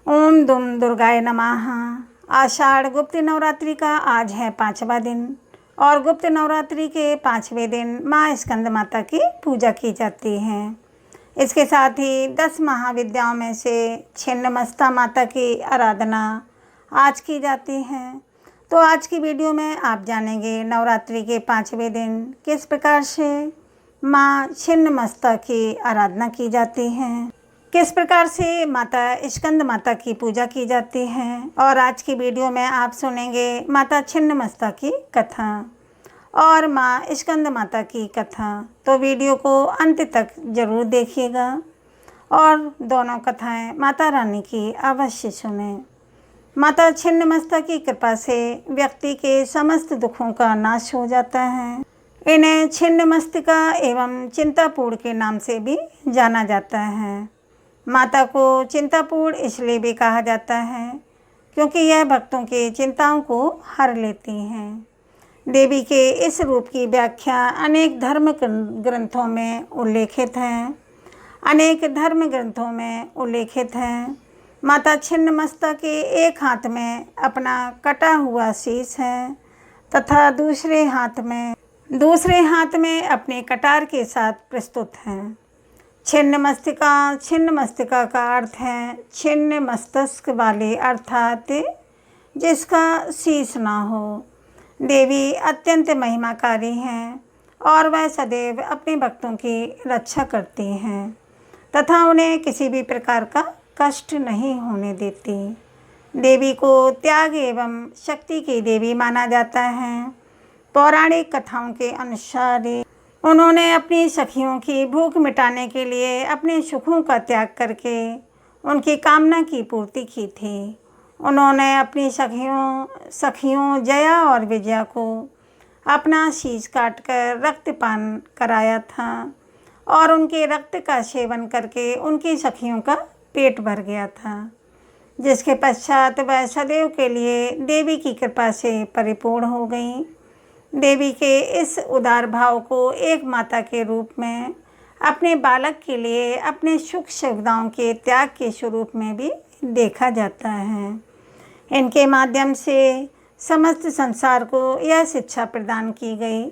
ओम दुम दुर्गाय नमः। आषाढ़ गुप्त नवरात्रि का आज है 5वां दिन और गुप्त नवरात्रि के 5वें दिन माँ स्कंद माता की पूजा की जाती है। इसके साथ ही 10 महाविद्याओं में से छिन्नमस्ता माता की आराधना आज की जाती है। तो आज की वीडियो में आप जानेंगे नवरात्रि के 5वें दिन किस प्रकार से माँ छिन्नमस्ता की आराधना की जाती है, किस प्रकार से माता स्कंद माता की पूजा की जाती है। और आज की वीडियो में आप सुनेंगे माता छिन्नमस्ता की कथा और माँ स्कंद माता की कथा। तो वीडियो को अंत तक ज़रूर देखिएगा और दोनों कथाएं माता रानी की अवश्य सुनें। माता छिन्नमस्ता की कृपा से व्यक्ति के समस्त दुखों का नाश हो जाता है। इन्हें छिन्नमस्तिका एवं चिंतापूर्ण के नाम से भी जाना जाता है। माता को चिंतापूर्ण इसलिए भी कहा जाता है क्योंकि यह भक्तों की चिंताओं को हर लेती हैं। देवी के इस रूप की व्याख्या अनेक धर्म ग्रंथों में उल्लेखित है। माता छिन्नमस्ता के एक हाथ में अपना कटा हुआ शीश है तथा दूसरे हाथ में अपने कटार के साथ प्रस्तुत हैं। छिन्नमस्तिका का अर्थ है छिन्न मस्तिष्क वाले, अर्थात जिसका शीश ना हो। देवी अत्यंत महिमाकारी हैं और वह सदैव अपने भक्तों की रक्षा करती हैं तथा उन्हें किसी भी प्रकार का कष्ट नहीं होने देती। देवी को त्याग एवं शक्ति की देवी माना जाता है। पौराणिक कथाओं के अनुसार उन्होंने अपनी सखियों की भूख मिटाने के लिए अपने सुखों का त्याग करके उनकी कामना की पूर्ति की थी। उन्होंने अपनी सखियों जया और विजया को अपना शीश काटकर रक्तपान कराया था और उनके रक्त का सेवन करके उनकी सखियों का पेट भर गया था, जिसके पश्चात वह सदैव के लिए देवी की कृपा से परिपूर्ण हो गई। देवी के इस उदार भाव को एक माता के रूप में अपने बालक के लिए अपने सुख सुविधाओं के त्याग के स्वरूप में भी देखा जाता है। इनके माध्यम से समस्त संसार को यह शिक्षा प्रदान की गई।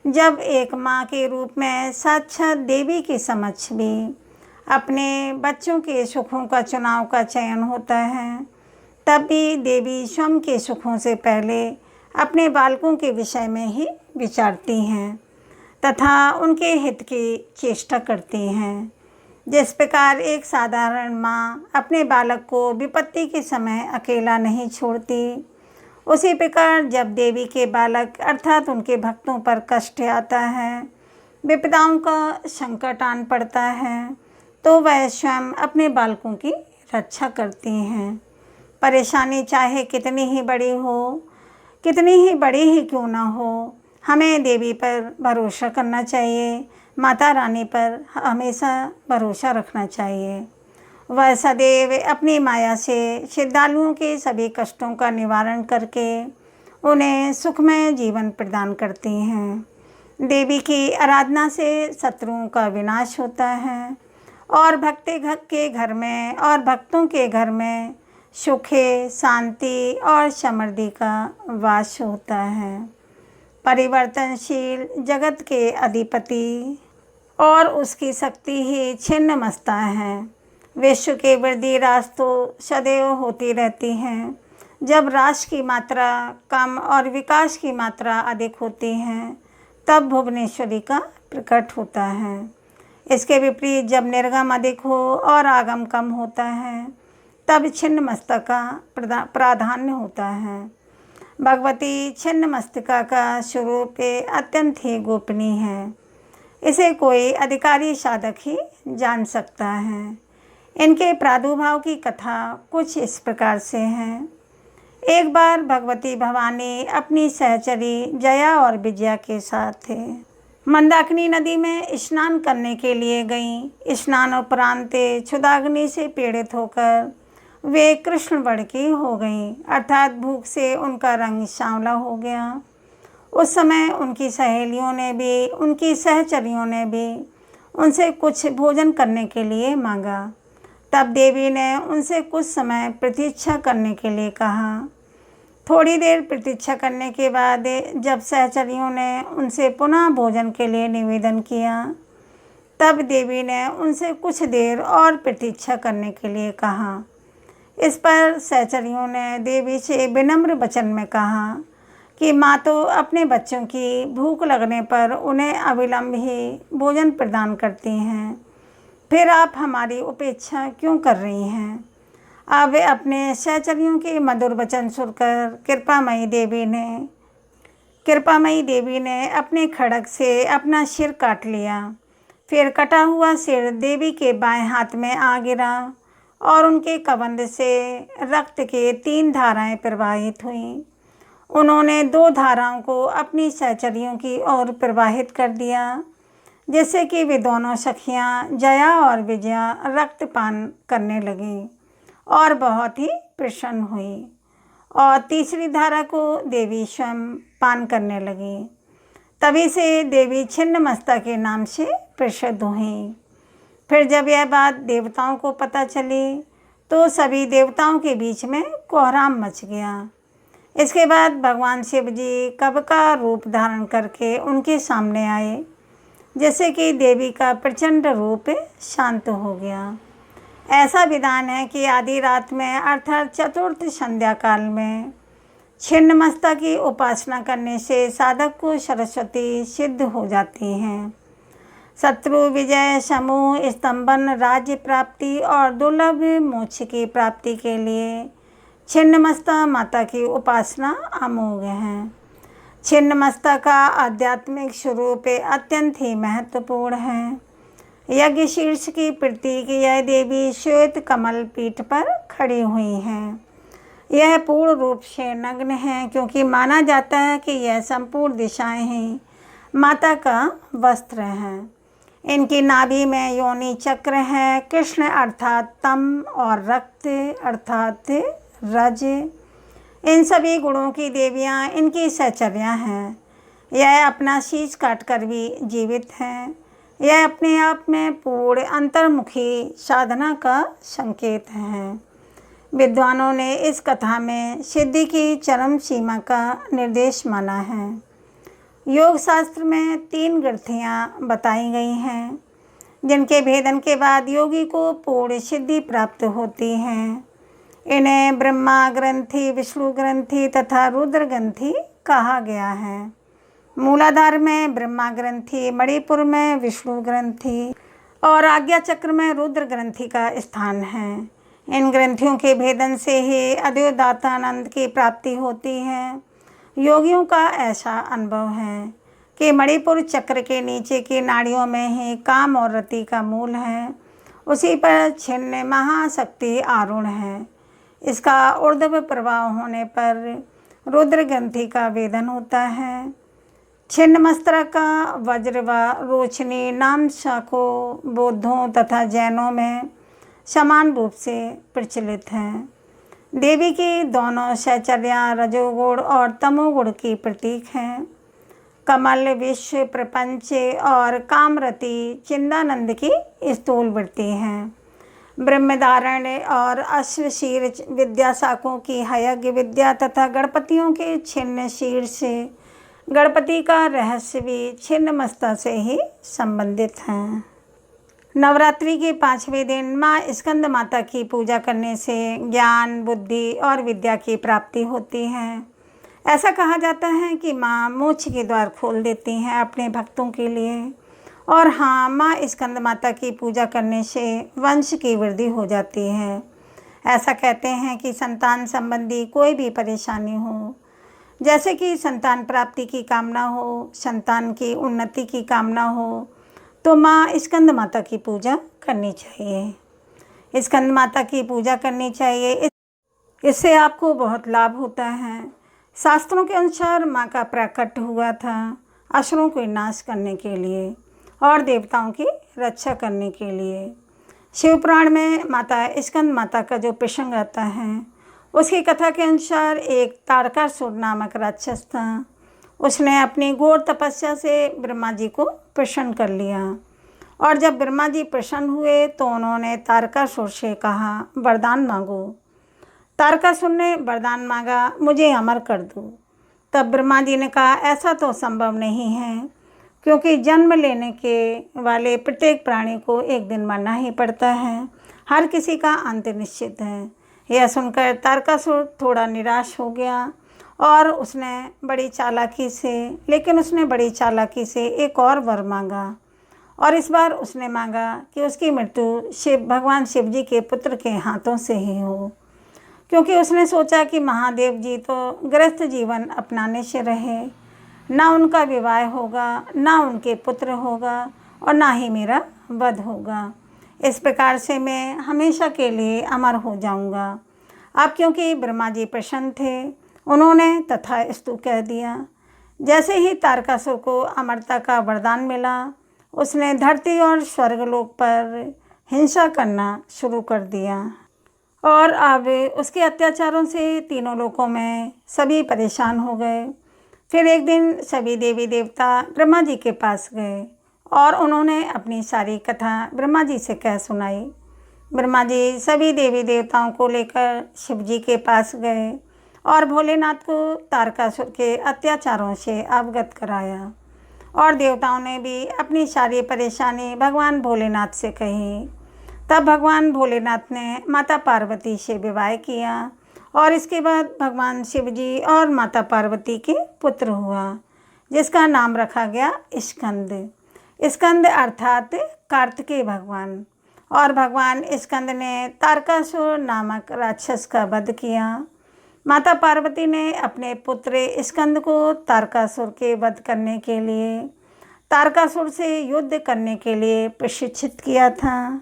जब एक माँ के रूप में साक्षात देवी के समक्ष भी अपने बच्चों के सुखों का चुनाव का चयन होता है, तब भी देवी स्वयं के सुखों से पहले अपने बालकों के विषय में ही विचारती हैं तथा उनके हित की चेष्टा करती हैं। जिस प्रकार एक साधारण माँ अपने बालक को विपत्ति के समय अकेला नहीं छोड़ती, उसी प्रकार जब देवी के बालक अर्थात उनके भक्तों पर कष्ट आता है, विपदाओं का संकट आन पड़ता है, तो वह स्वयं अपने बालकों की रक्षा करती हैं। परेशानी चाहे कितनी ही बड़ी ही क्यों ना हो, हमें देवी पर भरोसा करना चाहिए। माता रानी पर हमेशा भरोसा रखना चाहिए। वह सदैव अपनी माया से श्रद्धालुओं के सभी कष्टों का निवारण करके उन्हें सुखमय जीवन प्रदान करती हैं। देवी की आराधना से शत्रुओं का विनाश होता है और भक्तों के घर में सुख, शांति और समृद्धि का वास होता है। परिवर्तनशील जगत के अधिपति और उसकी शक्ति ही छिन्नमस्ता है। विश्व के वृद्धि रास तो सदैव होती रहती हैं। जब राशि की मात्रा कम और विकास की मात्रा अधिक होती है, तब भुवनेश्वरी का प्रकट होता है। इसके विपरीत जब निर्गम अधिक हो और आगम कम होता है, तब छिन्नमस्ता का प्राधान्य होता है। भगवती छिन्नमस्तिका का स्वरूप अत्यंत ही गोपनीय है। इसे कोई अधिकारी साधक ही जान सकता है। इनके प्रादुर्भाव की कथा कुछ इस प्रकार से है। एक बार भगवती भवानी अपनी सहचरी जया और विजया के साथ मंदाकिनी नदी में स्नान करने के लिए गईं। स्नान उपरांत क्षुधाग्नि से पीड़ित होकर वे कृष्ण वर्ण की हो गईं, अर्थात भूख से उनका रंग सांवला हो गया। उस समय उनकी सहचरियों ने भी उनसे कुछ भोजन करने के लिए मांगा। तब देवी ने उनसे कुछ समय प्रतीक्षा करने के लिए कहा। थोड़ी देर प्रतीक्षा करने के बाद जब सहचरियों ने उनसे पुनः भोजन के लिए निवेदन किया, तब देवी ने उनसे कुछ देर और प्रतीक्षा करने के लिए कहा। इस पर सहचरियों ने देवी से विनम्र वचन में कहा कि माँ तो अपने बच्चों की भूख लगने पर उन्हें अविलंब ही भोजन प्रदान करती हैं, फिर आप हमारी उपेक्षा क्यों कर रही हैं। अब अपने सहचरियों के मधुर वचन सुनकर कृपामयी देवी ने अपने खड्ग से अपना सिर काट लिया। फिर कटा हुआ सिर देवी के बाएं हाथ में आ गिरा और उनके कबंध से रक्त के 3 धाराएं प्रवाहित हुईं। उन्होंने 2 धाराओं को अपनी सहचरियों की ओर प्रवाहित कर दिया, जिससे कि वे दोनों सखियां जया और विजया रक्तपान करने लगीं और बहुत ही प्रसन्न हुई, और तीसरी धारा को देवी स्वयं पान करने लगी। तभी से देवी छिन्नमस्ता के नाम से प्रसिद्ध हुई। फिर जब यह बात देवताओं को पता चली तो सभी देवताओं के बीच में कोहराम मच गया। इसके बाद भगवान शिव जी कब का रूप धारण करके उनके सामने आए, जैसे कि देवी का प्रचंड रूप शांत हो गया। ऐसा विधान है कि आधी रात में अर्थात चतुर्थ संध्या काल में छिन्नमस्ता की उपासना करने से साधक को सरस्वती सिद्ध हो जाती हैं। शत्रु विजय, समूह स्तंभन, राज्य प्राप्ति और दुर्लभ मोक्ष की प्राप्ति के लिए छिन्नमस्ता माता की उपासना अमोघ है। छिन्नमस्ता का आध्यात्मिक स्वरूप अत्यंत ही महत्वपूर्ण है। यज्ञ शीर्ष की प्रतीक यह देवी श्वेत कमल पीठ पर खड़ी हुई हैं। यह पूर्ण रूप से नग्न है, क्योंकि माना जाता है कि यह संपूर्ण दिशाएं ही माता का वस्त्र हैं। इनकी नाभि में योनि चक्र है। कृष्ण अर्थात तम और रक्त अर्थात रज, इन सभी गुणों की देवियां इनकी सहचर्या हैं। यह अपना शीश काटकर भी जीवित हैं। यह अपने आप में पूर्ण अंतर्मुखी साधना का संकेत है। विद्वानों ने इस कथा में सिद्धि की चरम सीमा का निर्देश माना है। योग शास्त्र में 3 ग्रंथियाँ बताई गई हैं, जिनके भेदन के बाद योगी को पूर्ण सिद्धि प्राप्त होती है। इन्हें ब्रह्मा ग्रंथि, विष्णु ग्रंथि तथा रुद्र ग्रंथि कहा गया है। मूलाधार में ब्रह्मा ग्रंथि, मणिपुर में विष्णु ग्रंथि और आज्ञा चक्र में रुद्र ग्रंथि का स्थान है। इन ग्रंथियों के भेदन से ही अद्वैतानंद की प्राप्ति होती है। योगियों का ऐसा अनुभव है कि मणिपुर चक्र के नीचे की नाड़ियों में ही काम और रति का मूल है। उसी पर छिन्न महाशक्ति आरूढ़ है। इसका ऊर्ध्व प्रभाव होने पर रुद्र ग्रंथि का वेदन होता है। छिन्नमस्ता का वज्र व रोशनी नाम शाखों बौद्धों तथा जैनों में समान रूप से प्रचलित हैं। देवी की दोनों सहचर्या रजोगुण और तमोगुण की प्रतीक हैं। कमल विश्व प्रपंच और कामरति चिंदानंद की स्थूल वृत्ति हैं। ब्रह्मधारण और अश्वशीर विद्याशाखों की हयज्ञ विद्या तथा गणपतियों के छिन्न शीर्ष गणपति का रहस्य भी छिन्नमस्ता से ही संबंधित हैं। नवरात्रि के 5वें दिन माँ स्कंद माता की पूजा करने से ज्ञान, बुद्धि और विद्या की प्राप्ति होती है। ऐसा कहा जाता है कि माँ मोक्ष के द्वार खोल देती हैं अपने भक्तों के लिए। और हाँ, माँ स्कंद माता की पूजा करने से वंश की वृद्धि हो जाती है। ऐसा कहते हैं कि संतान संबंधी कोई भी परेशानी हो, जैसे कि संतान प्राप्ति की कामना हो, संतान की उन्नति की कामना हो, तो माँ स्कंद माता की पूजा करनी चाहिए। स्कंद माता की पूजा करनी चाहिए। इससे आपको बहुत लाभ होता है। शास्त्रों के अनुसार माँ का प्राकट्य हुआ था असुरों को नाश करने के लिए और देवताओं की रक्षा करने के लिए। शिव पुराण में माता स्कंद माता का जो प्रसंग आता है, उसकी कथा के अनुसार एक तारकासुर नामक राक्षस था। उसने अपनी घोर तपस्या से ब्रह्मा जी को प्रसन्न कर लिया और जब ब्रह्मा जी प्रसन्न हुए तो उन्होंने तारकासुर से कहा, वरदान मांगो। तारकासुर ने वरदान मांगा, मुझे अमर कर दो। तब ब्रह्मा जी ने कहा, ऐसा तो संभव नहीं है, क्योंकि जन्म लेने के वाले प्रत्येक प्राणी को एक दिन मरना ही पड़ता है। हर किसी का अंत निश्चित है। यह सुनकर तारकासुर थोड़ा निराश हो गया और उसने बड़ी चालाकी से एक और वर मांगा। और इस बार उसने मांगा कि उसकी मृत्यु भगवान शिव जी के पुत्र के हाथों से ही हो, क्योंकि उसने सोचा कि महादेव जी तो गृहस्थ जीवन अपनाने से रहे, ना उनका विवाह होगा, ना उनके पुत्र होगा और ना ही मेरा वध होगा। इस प्रकार से मैं हमेशा के लिए अमर हो जाऊंगा। अब क्योंकि ब्रह्मा जी प्रसन्न थे, उन्होंने तथास्तु कह दिया। जैसे ही तारकासुर को अमरता का वरदान मिला, उसने धरती और स्वर्गलोक पर हिंसा करना शुरू कर दिया और अब उसके अत्याचारों से तीनों लोकों में सभी परेशान हो गए। फिर एक दिन सभी देवी देवता ब्रह्मा जी के पास गए और उन्होंने अपनी सारी कथा ब्रह्मा जी से कह सुनाई। ब्रह्मा जी सभी देवी देवताओं को लेकर शिव जी के पास गए और भोलेनाथ को तारकासुर के अत्याचारों से अवगत कराया। और देवताओं ने भी अपनी सारी परेशानी भगवान भोलेनाथ से कही। तब भगवान भोलेनाथ ने माता पार्वती से विवाह किया और इसके बाद भगवान शिव जी और माता पार्वती के पुत्र हुआ, जिसका नाम रखा गया स्कंद। स्कंद अर्थात कार्तिकेय भगवान। और भगवान स्कंद ने तारकासुर नामक राक्षस का वध किया। माता पार्वती ने अपने पुत्र स्कंद को तारकासुर के वध करने के लिए, तारकासुर से युद्ध करने के लिए प्रशिक्षित किया था।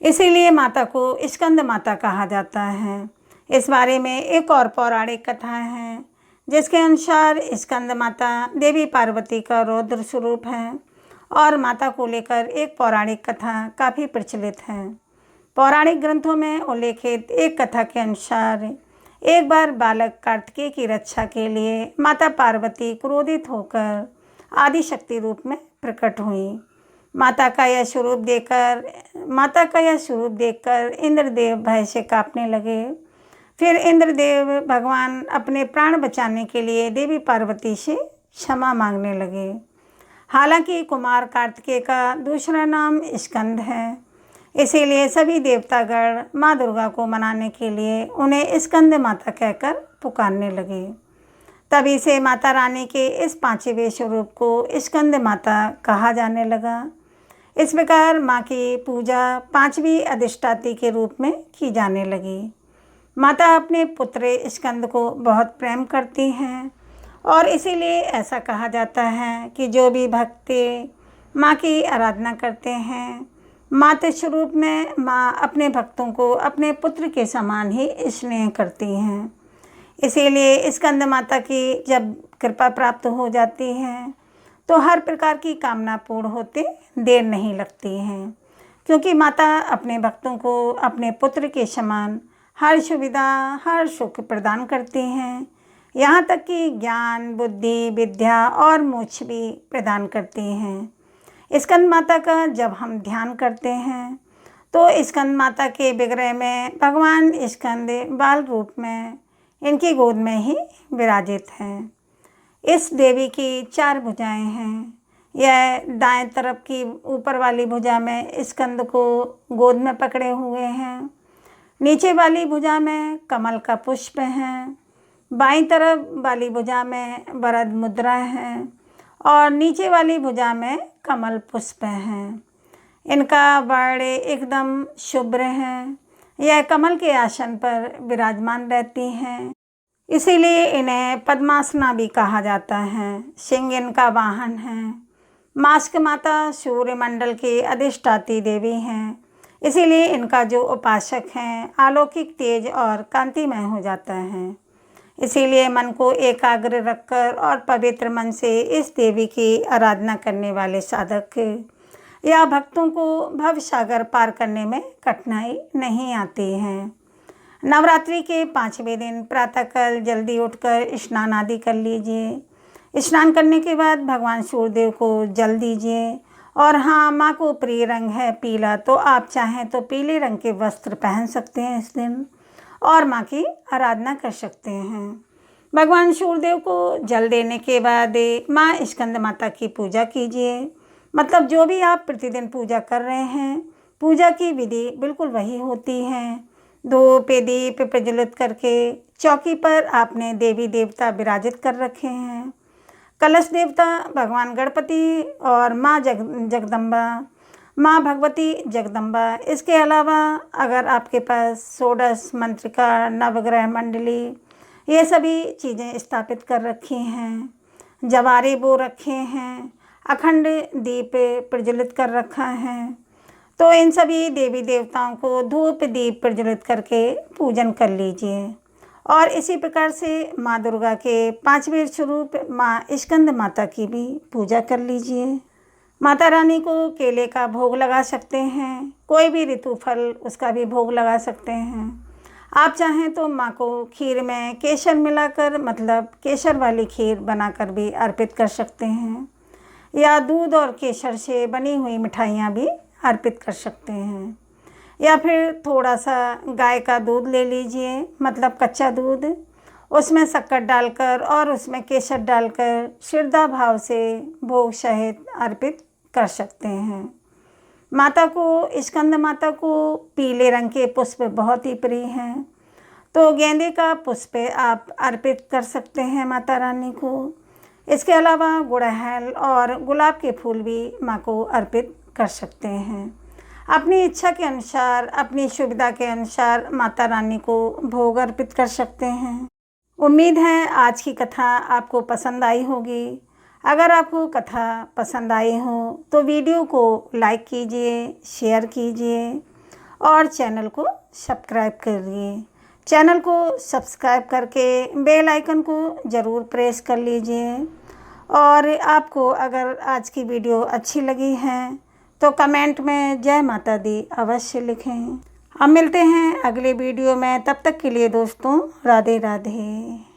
इसीलिए माता को स्कंद माता कहा जाता है। इस बारे में एक और पौराणिक कथा है, जिसके अनुसार स्कंद माता देवी पार्वती का रौद्र स्वरूप है और माता को लेकर एक पौराणिक कथा काफ़ी प्रचलित है। पौराणिक ग्रंथों में उल्लेखित एक कथा के अनुसार एक बार बालक कार्तिकेय की रक्षा के लिए माता पार्वती क्रोधित होकर आदिशक्ति रूप में प्रकट हुई। माता का यह स्वरूप देखकर इंद्रदेव भय से कांपने लगे। फिर इंद्रदेव भगवान अपने प्राण बचाने के लिए देवी पार्वती से क्षमा मांगने लगे। हालांकि कुमार कार्तिकेय का दूसरा नाम स्कंद है, इसीलिए सभी देवतागण माँ दुर्गा को मनाने के लिए उन्हें स्कंद माता कहकर पुकारने लगे। तभी से माता रानी के इस पांचवें स्वरूप को स्कंद माता कहा जाने लगा। इस प्रकार माँ की पूजा पांचवी अधिष्ठात्री के रूप में की जाने लगी। माता अपने पुत्र स्कंद को बहुत प्रेम करती हैं और इसीलिए ऐसा कहा जाता है कि जो भी भक्त माँ की आराधना करते हैं, मातृ स्वरूप में माँ अपने भक्तों को अपने पुत्र के समान ही स्नेह करती हैं। इसीलिए स्कंद माता की जब कृपा प्राप्त हो जाती है तो हर प्रकार की कामना पूर्ण होते देर नहीं लगती है, क्योंकि माता अपने भक्तों को अपने पुत्र के समान हर सुविधा, हर सुख प्रदान करती हैं। यहाँ तक कि ज्ञान, बुद्धि, विद्या और मोक्ष भी प्रदान करती हैं। स्कंद माता का जब हम ध्यान करते हैं तो स्कंद माता के विग्रह में भगवान स्कंद बाल रूप में इनकी गोद में ही विराजित हैं। इस देवी की 4 भुजाएं हैं। यह दाएं तरफ की ऊपर वाली भुजा में स्कंद को गोद में पकड़े हुए हैं। नीचे वाली भुजा में कमल का पुष्प है। बाईं तरफ वाली भुजा में वरद मुद्रा है और नीचे वाली भुजा में कमल पुष्प हैं। इनका वर्ण एकदम शुभ्र है। यह कमल के आसन पर विराजमान रहती हैं, इसीलिए इन्हें पद्मासना भी कहा जाता है। सिंह इनका वाहन है। मास्क माता सूर्यमंडल की अधिष्ठात्री देवी हैं, इसीलिए इनका जो उपासक हैं अलौकिक तेज और कांतिमय हो जाता है। इसीलिए मन को एकाग्र रखकर और पवित्र मन से इस देवी की आराधना करने वाले साधक या भक्तों को भव सागर पार करने में कठिनाई नहीं आती है। नवरात्रि के 5वें दिन प्रातःकाल जल्दी उठकर स्नान आदि कर लीजिए। स्नान करने के बाद भगवान सूर्यदेव को जल दीजिए और हाँ, माँ को प्रिय रंग है पीला, तो आप चाहें तो पीले रंग के वस्त्र पहन सकते हैं इस दिन और माँ की आराधना कर सकते हैं। भगवान सूर्यदेव को जल देने के बाद माँ स्कंद माता की पूजा कीजिए। मतलब जो भी आप प्रतिदिन पूजा कर रहे हैं, पूजा की विधि बिल्कुल वही होती है। धूप दीप प्रज्वलित करके चौकी पर आपने देवी देवता विराजित कर रखे हैं। कलश देवता भगवान गणपति और माँ जगदम्बा, माँ भगवती जगदम्बा। इसके अलावा अगर आपके पास षोडश मंत्रिका, नवग्रह मंडली, ये सभी चीज़ें स्थापित कर रखी हैं, जवारे बो रखे हैं, अखंड दीप प्रज्वलित कर रखा है, तो इन सभी देवी देवताओं को धूप दीप प्रज्वलित करके पूजन कर लीजिए। और इसी प्रकार से माँ दुर्गा के 5वें स्वरूप माँ स्कंद माता की भी पूजा कर लीजिए। माता रानी को केले का भोग लगा सकते हैं, कोई भी ऋतु फल उसका भी भोग लगा सकते हैं। आप चाहें तो माँ को खीर में केसर मिलाकर, मतलब केसर वाली खीर बनाकर भी अर्पित कर सकते हैं, या दूध और केसर से बनी हुई मिठाइयाँ भी अर्पित कर सकते हैं। या फिर थोड़ा सा गाय का दूध ले लीजिए, मतलब कच्चा दूध, उसमें शक्कर डालकर और उसमें केसर डालकर श्रद्धा भाव से भोग सहित अर्पित कर सकते हैं। माता को, स्कंद माता को पीले रंग के पुष्प बहुत ही प्रिय हैं, तो गेंदे का पुष्प आप अर्पित कर सकते हैं माता रानी को। इसके अलावा गुड़हल और गुलाब के फूल भी माँ को अर्पित कर सकते हैं। अपनी इच्छा के अनुसार, अपनी सुविधा के अनुसार माता रानी को भोग अर्पित कर सकते हैं। उम्मीद है आज की कथा आपको पसंद आई होगी। अगर आपको कथा पसंद आई हो तो वीडियो को लाइक कीजिए, शेयर कीजिए और चैनल को सब्सक्राइब करिए। चैनल को सब्सक्राइब करके बेल आइकन को ज़रूर प्रेस कर लीजिए। और आपको अगर आज की वीडियो अच्छी लगी है तो कमेंट में जय माता दी अवश्य लिखें। हम मिलते हैं अगले वीडियो में, तब तक के लिए दोस्तों राधे राधे।